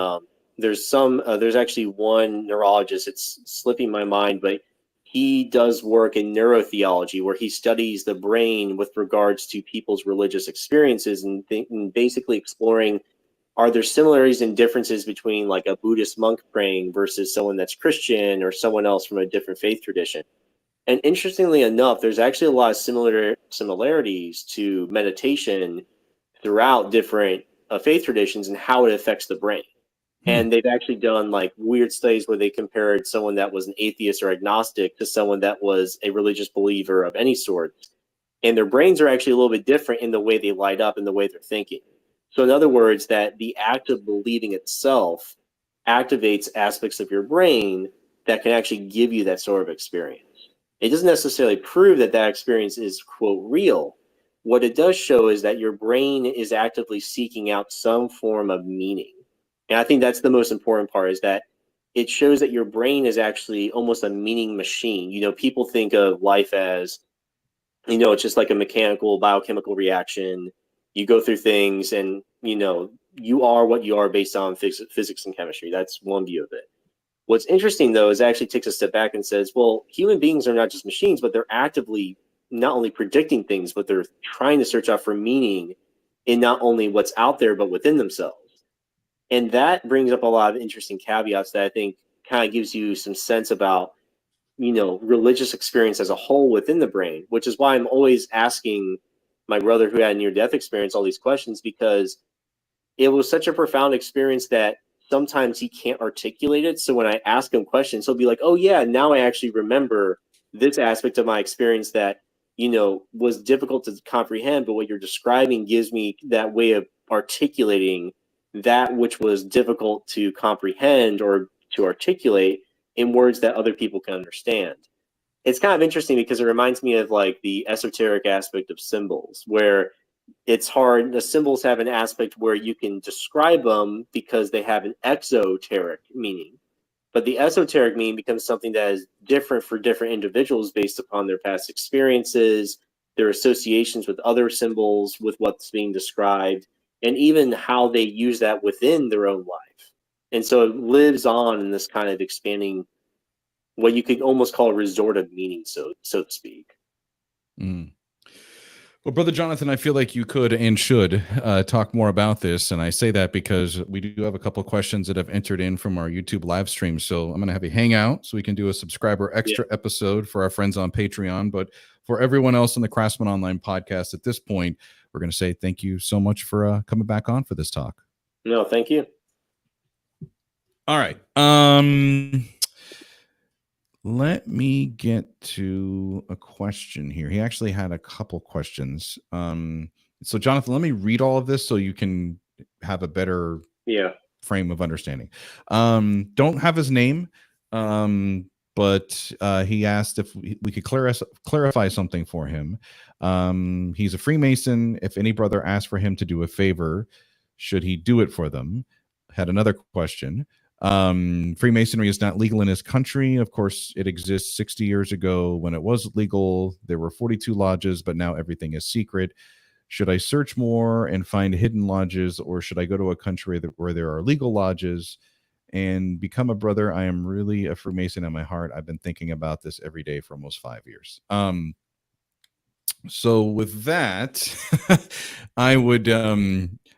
there's actually one neurologist, it's slipping my mind, but he does work in neurotheology where he studies the brain with regards to people's religious experiences and basically exploring are there similarities and differences between like a Buddhist monk praying versus someone that's Christian or someone else from a different faith tradition? And interestingly enough, there's actually a lot of similarities to meditation throughout different faith traditions and how it affects the brain. And they've actually done like weird studies where they compared someone that was an atheist or agnostic to someone that was a religious believer of any sort. And their brains are actually a little bit different in the way they light up and the way they're thinking. So in other words, that the act of believing itself activates aspects of your brain that can actually give you that sort of experience. It doesn't necessarily prove that that experience is, quote, real. What it does show is that your brain is actively seeking out some form of meaning. And I think that's the most important part, is that it shows that your brain is actually almost a meaning machine. You know, people think of life as, you know, it's just like a mechanical, biochemical reaction. You go through things and, you know, you are what you are based on physics and chemistry. That's one view of it. What's interesting, though, is it actually takes a step back and says, well, human beings are not just machines, but they're actively not only predicting things, but they're trying to search out for meaning in not only what's out there, but within themselves. And that brings up a lot of interesting caveats that I think kind of gives you some sense about, you know, religious experience as a whole within the brain, which is why I'm always asking my brother who had a near-death experience all these questions, because it was such a profound experience that sometimes he can't articulate it. So when I ask him questions, he'll be like, oh yeah, now I actually remember this aspect of my experience that, you know, was difficult to comprehend, but what you're describing gives me that way of articulating that which was difficult to comprehend or to articulate in words that other people can understand. It's kind of interesting because it reminds me of like the esoteric aspect of symbols, where it's hard. The symbols have an aspect where you can describe them because they have an exoteric meaning. But the esoteric meaning becomes something that is different for different individuals based upon their past experiences, their associations with other symbols, with what's being described, and even how they use that within their own life. And so it lives on in this kind of expanding, what you could almost call a resort of meaning, so to speak. Mm. Well, Brother Jonathan, I feel like you could and should talk more about this. And I say that because we do have a couple of questions that have entered in from our YouTube live stream. So I'm going to have you hang out so we can do a subscriber extra episode for our friends on Patreon. But for everyone else in the Craftsman Online podcast at this point, we're going to say thank you so much for coming back on for this talk. No, thank you. All right. Let me get to a question here. He actually had a couple questions. So Jonathan, let me read all of this so you can have a better frame of understanding. Don't have his name, but he asked if we could clarify something for him. He's a Freemason. If any brother asked for him to do a favor, should he do it for them? Had another question. Freemasonry is not legal in his country. Of course, it exists 60 years ago when it was legal. There were 42 lodges, but now everything is secret. Should I search more and find hidden lodges, or should I go to a country where there are legal lodges and become a brother? I am really a Freemason at my heart. I've been thinking about this every day for almost 5 years. So with that, I would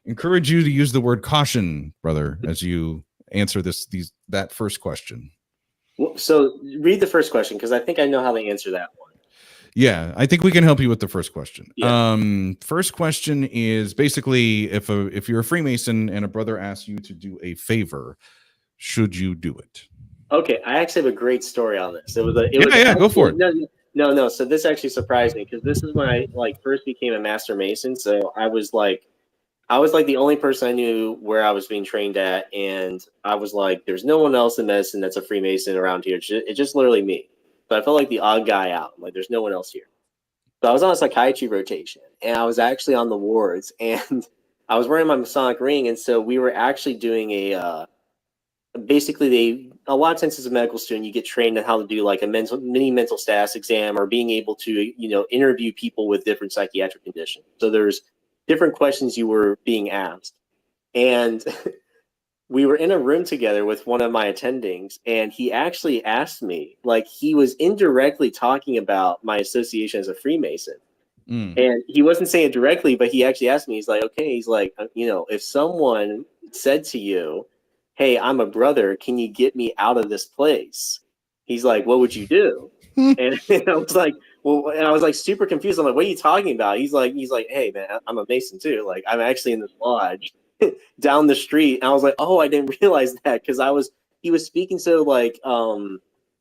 encourage you to use the word caution, brother, as you answer that first question. Well, so read the first question, because I think I know how to answer that one. Yeah, I think we can help you with the first question. First question is basically, if you're a Freemason and a brother asks you to do a favor, should you do it? Okay, I actually have a great story on this. Go for it. No. So this actually surprised me, because this is when I first became a Master Mason. So I was like the only person I knew where I was being trained at, and I was like, there's no one else in medicine that's a Freemason around here. It's just literally me. So I felt like the odd guy out. Like, there's no one else here. So I was on a psychiatry rotation, and I was actually on the wards, and I was wearing my Masonic ring, and so we were actually doing a lot of times as a medical student, you get trained on how to do like a mini mental status exam, or being able to, interview people with different psychiatric conditions. So there's different questions you were being asked. And we were in a room together with one of my attendings, and he actually asked me, he was indirectly talking about my association as a Freemason. Mm. And he wasn't saying it directly, but he actually asked me, he's like, okay, he's like, if someone said to you, hey, I'm a brother, can you get me out of this place? He's like, what would you do? And I was like, well, and I was like super confused. I'm like, what are you talking about? He's like, hey man, I'm a Mason too. Like, I'm actually in this lodge down the street. And I was like, oh, I didn't realize that, because he was speaking so like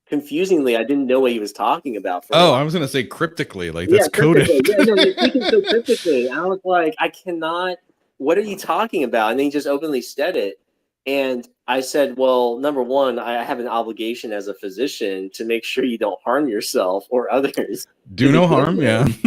confusingly. I didn't know what he was talking about for a Oh, while. I was gonna say cryptically, like Yeah, that's coded. cryptically. Yeah, no, you're speaking so cryptically. And I was like, I cannot. What are you talking about? And then he just openly said it. And I said, well, number one, I have an obligation as a physician to make sure you don't harm yourself or others to Do no begin harm. with.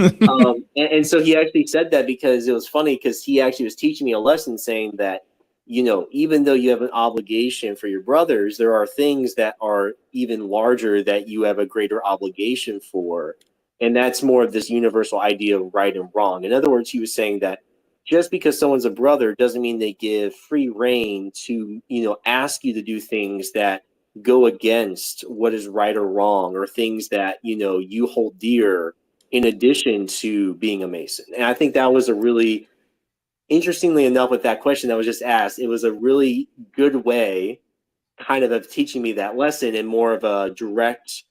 Yeah. And so he actually said that because it was funny, because he actually was teaching me a lesson saying that, even though you have an obligation for your brothers, there are things that are even larger that you have a greater obligation for. And that's more of this universal idea of right and wrong. In other words, he was saying that just because someone's a brother doesn't mean they give free reign to, ask you to do things that go against what is right or wrong, or things that, you hold dear in addition to being a Mason. And I think that was a really, interestingly enough, with that question that was just asked, it was a really good way kind of teaching me that lesson in more of a direct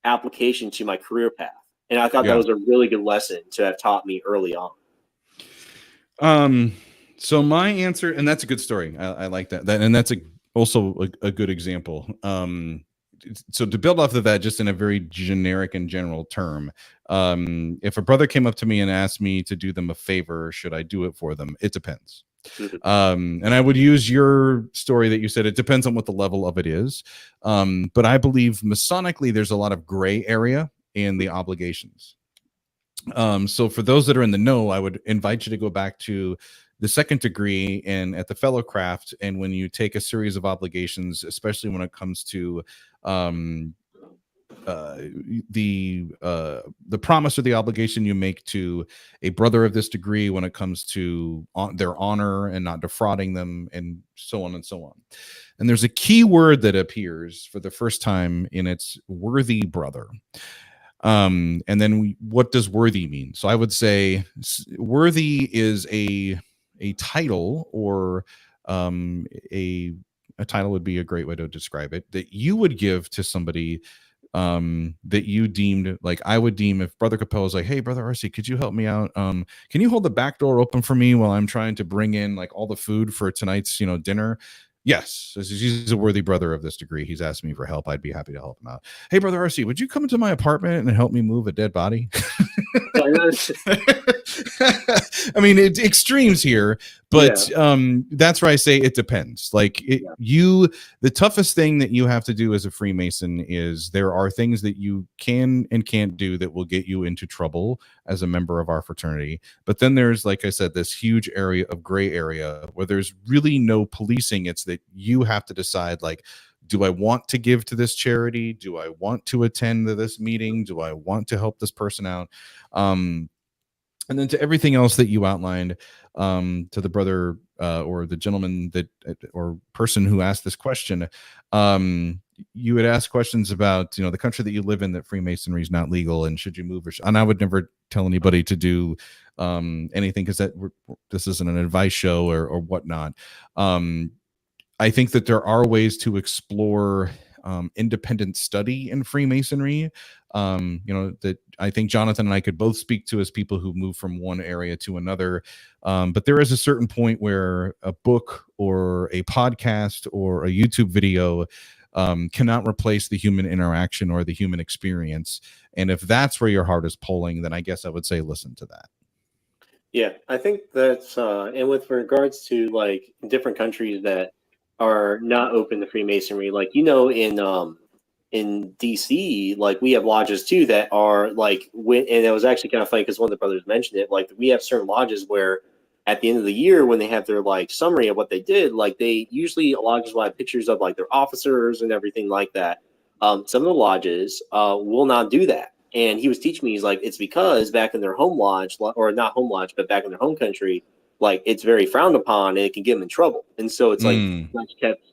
application to my career path. And I thought that Yeah. was a really good lesson to have taught me early on. So my answer, and that's a good story. I like that. And that's also a good example. So to build off of that, just in a very generic and general term, if a brother came up to me and asked me to do them a favor, should I do it for them? It depends. And I would use your story that you said, it depends on what the level of it is. But I believe Masonically, there's a lot of gray area in the obligations. So for those that are in the know, I would invite you to go back to the second degree and at the fellowcraft. And when you take a series of obligations, especially when it comes to the promise or the obligation you make to a brother of this degree, when it comes to their honor and not defrauding them, and so on and so on. And there's a key word that appears for the first time in its worthy brother. And then what does worthy mean? So I would say worthy is a title, or a title would be a great way to describe it, that you would give to somebody that you deemed, like I would deem, if Brother Kopel is like, hey, Brother RC, could you help me out? Can you hold the back door open for me while I'm trying to bring in like all the food for tonight's, dinner? Yes, he's a worthy brother of this degree. He's asked me for help. I'd be happy to help him out. Hey, Brother RC, would you come into my apartment and help me move a dead body? I mean, it's extremes here, but that's where I say it depends. Like the toughest thing that you have to do as a Freemason is there are things that you can and can't do that will get you into trouble as a member of our fraternity. But then there's, like I said, this huge area of gray area where there's really no policing. It's that you have to decide, like, do I want to give to this charity? Do I want to attend to this meeting? Do I want to help this person out? And then to everything else that you outlined, to the brother or the gentleman that or person who asked this question, you would ask questions about the country that you live in, that Freemasonry is not legal, and should you move? And I would never tell anybody to do anything, because this isn't an advice show or whatnot. I think that there are ways to explore independent study in Freemasonry. That I think Jonathan and I could both speak to as people who move from one area to another. But there is a certain point where a book or a podcast or a YouTube video cannot replace the human interaction or the human experience. And if that's where your heart is pulling, then I guess I would say listen to that. Yeah, I think that's and with regards to like different countries that are not open to Freemasonry, like in DC, like we have lodges too that are like and it was actually kind of funny because one of the brothers mentioned it. Like we have certain lodges where at the end of the year, when they have their like summary of what they did, like they usually lodges will have pictures of like their officers and everything like that. Some of the lodges will not do that. And he was teaching me, he's like, it's because back in their home lodge, or not home lodge, but back in their home country, like it's very frowned upon and it can get them in trouble. And so it's like kept,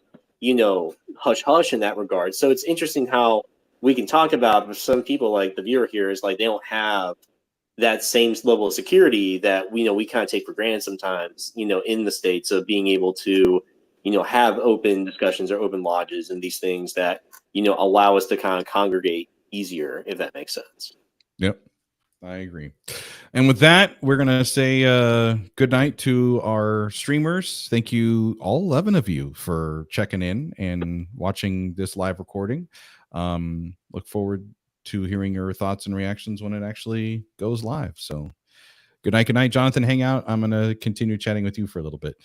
hush hush in that regard. So it's interesting how we can talk about, for some people, like the viewer here is like they don't have that same level of security that we kind of take for granted sometimes, in the States, of being able to, have open discussions or open lodges and these things that, allow us to kind of congregate easier, if that makes sense. Yep. I agree. And with that, we're going to say good night to our streamers. Thank you, all 11 of you, for checking in and watching this live recording. Look forward to hearing your thoughts and reactions when it actually goes live. So good night, Jonathan. Hang out. I'm going to continue chatting with you for a little bit.